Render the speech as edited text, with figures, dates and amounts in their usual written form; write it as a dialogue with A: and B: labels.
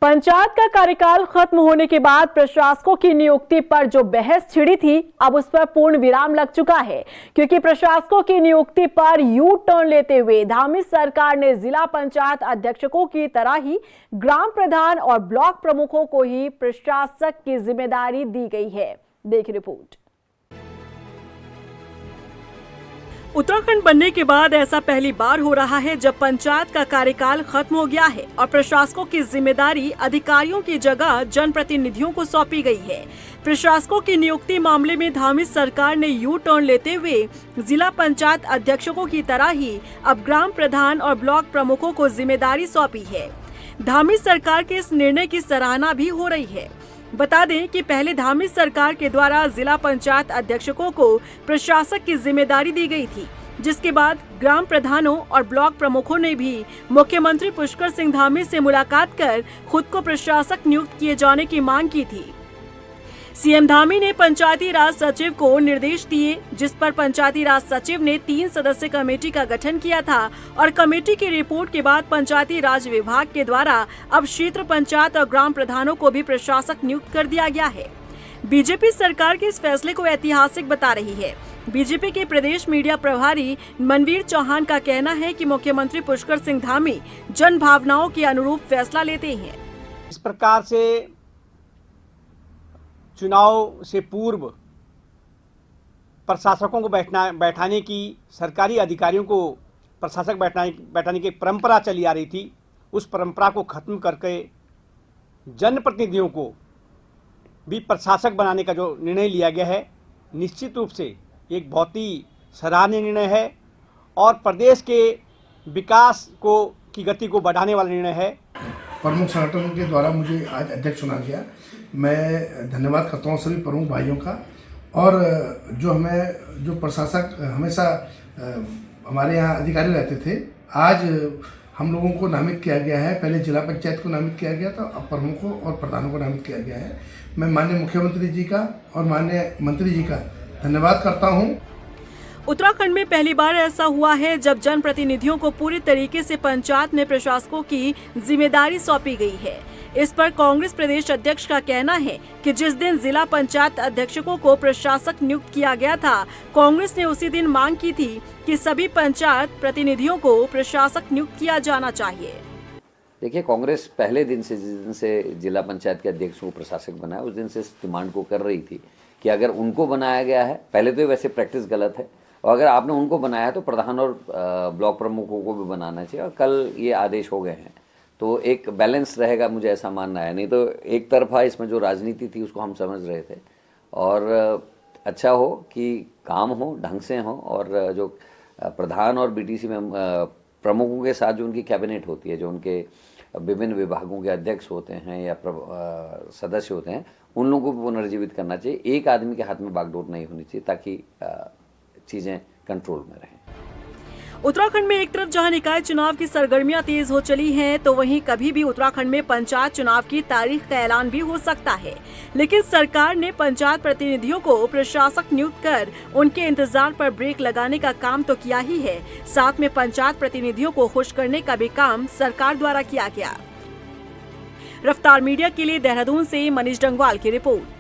A: पंचायत का कार्यकाल खत्म होने के बाद प्रशासकों की नियुक्ति पर जो बहस छिड़ी थी, अब उस पर पूर्ण विराम लग चुका है, क्योंकि प्रशासकों की नियुक्ति पर यू टर्न लेते हुए धामी सरकार ने जिला पंचायत अध्यक्षकों की तरह ही ग्राम प्रधान और ब्लॉक प्रमुखों को ही प्रशासक की जिम्मेदारी दी गई है। देखिए रिपोर्ट। उत्तराखंड बनने के बाद ऐसा पहली बार हो रहा है जब पंचायत का कार्यकाल खत्म हो गया है और प्रशासकों की जिम्मेदारी अधिकारियों की जगह जनप्रतिनिधियों को सौंपी गई है। प्रशासकों की नियुक्ति मामले में धामी सरकार ने यू टर्न लेते हुए जिला पंचायत अध्यक्षकों की तरह ही अब ग्राम प्रधान और ब्लॉक प्रमुखों को जिम्मेदारी सौंपी है। धामी सरकार के इस निर्णय की सराहना भी हो रही है। बता दें कि पहले धामी सरकार के द्वारा जिला पंचायत अध्यक्षकों को प्रशासक की जिम्मेदारी दी गई थी, जिसके बाद ग्राम प्रधानों और ब्लॉक प्रमुखों ने भी मुख्यमंत्री पुष्कर सिंह धामी से मुलाकात कर खुद को प्रशासक नियुक्त किए जाने की मांग की थी। सीएम धामी ने पंचायती राज सचिव को निर्देश दिए, जिस पर पंचायती राज सचिव ने 3 सदस्यीय कमेटी का गठन किया था और कमेटी की रिपोर्ट के बाद पंचायती राज विभाग के द्वारा अब क्षेत्र पंचायत और ग्राम प्रधानों को भी प्रशासक नियुक्त कर दिया गया है। बीजेपी सरकार के इस फैसले को ऐतिहासिक बता रही है। बीजेपी के प्रदेश मीडिया प्रभारी मनवीर चौहान का कहना है कि मुख्यमंत्री पुष्कर सिंह धामी जन भावनाओं के अनुरूप फैसला लेते हैं।
B: इस प्रकार से चुनाव से पूर्व प्रशासकों को बैठाने की, सरकारी अधिकारियों को प्रशासक बैठाने की परंपरा चली आ रही थी, उस परंपरा को खत्म करके जनप्रतिनिधियों को भी प्रशासक बनाने का जो निर्णय लिया गया है, निश्चित रूप से एक बहुत ही सराहनीय निर्णय है और प्रदेश के विकास की गति को बढ़ाने वाला निर्णय है।
C: प्रमुख संगठनों के द्वारा मुझे आज अध्यक्ष चुना गया। मैं धन्यवाद करता हूँ सभी प्रमुख भाइयों का। और जो प्रशासक हमेशा हमारे यहाँ अधिकारी रहते थे, आज हम लोगों को नामित किया गया है। पहले जिला पंचायत को नामित किया गया था, अब प्रमुखों और प्रधानों को नामित किया गया है। मैं माननीय मुख्यमंत्री जी का और माननीय मंत्री जी का धन्यवाद करता हूँ।
A: उत्तराखंड में पहली बार ऐसा हुआ है जब जनप्रतिनिधियों को पूरी तरीके से पंचायत में प्रशासकों की जिम्मेदारी सौंपी गई है। इस पर कांग्रेस प्रदेश अध्यक्ष का कहना है कि जिस दिन जिला पंचायत अध्यक्षकों को प्रशासक नियुक्त किया गया था, कांग्रेस ने उसी दिन मांग की थी कि सभी पंचायत प्रतिनिधियों को प्रशासक नियुक्त किया जाना चाहिए।
D: देखिए, कांग्रेस पहले दिन से, जिस दिन से जिला पंचायत के अध्यक्ष को प्रशासक बनाया, उस दिन से इस डिमांड को कर रही थी कि अगर उनको बनाया गया है, पहले तो वैसे प्रैक्टिस गलत है, और अगर आपने उनको बनाया है तो प्रधान और ब्लॉक प्रमुखों को भी बनाना चाहिए। और कल ये आदेश हो गए हैं तो एक बैलेंस रहेगा, मुझे ऐसा मानना है। नहीं तो एक तरफा इसमें जो राजनीति थी उसको हम समझ रहे थे। और अच्छा हो कि काम हो, ढंग से हो, और जो प्रधान और बीटीसी में प्रमुखों के साथ जो उनकी कैबिनेट होती है, जो उनके विभिन्न विभागों के अध्यक्ष होते हैं या सदस्य होते हैं, उन लोगों को पुनर्जीवित करना चाहिए। एक आदमी के हाथ में बागडोर नहीं होनी चाहिए ताकि चीजें कंट्रोल में रहें।
A: उत्तराखंड में एक तरफ जहां निकाय चुनाव की सरगर्मियां तेज हो चली हैं, तो वहीं कभी भी उत्तराखंड में पंचायत चुनाव की तारीख का ऐलान भी हो सकता है। लेकिन सरकार ने पंचायत प्रतिनिधियों को प्रशासक नियुक्त कर उनके इंतजार पर ब्रेक लगाने का काम तो किया ही है, साथ में पंचायत प्रतिनिधियों को खुश करने का भी काम सरकार द्वारा किया गया। रफ्तार मीडिया के लिए देहरादून से मनीष डंगवाल की रिपोर्ट।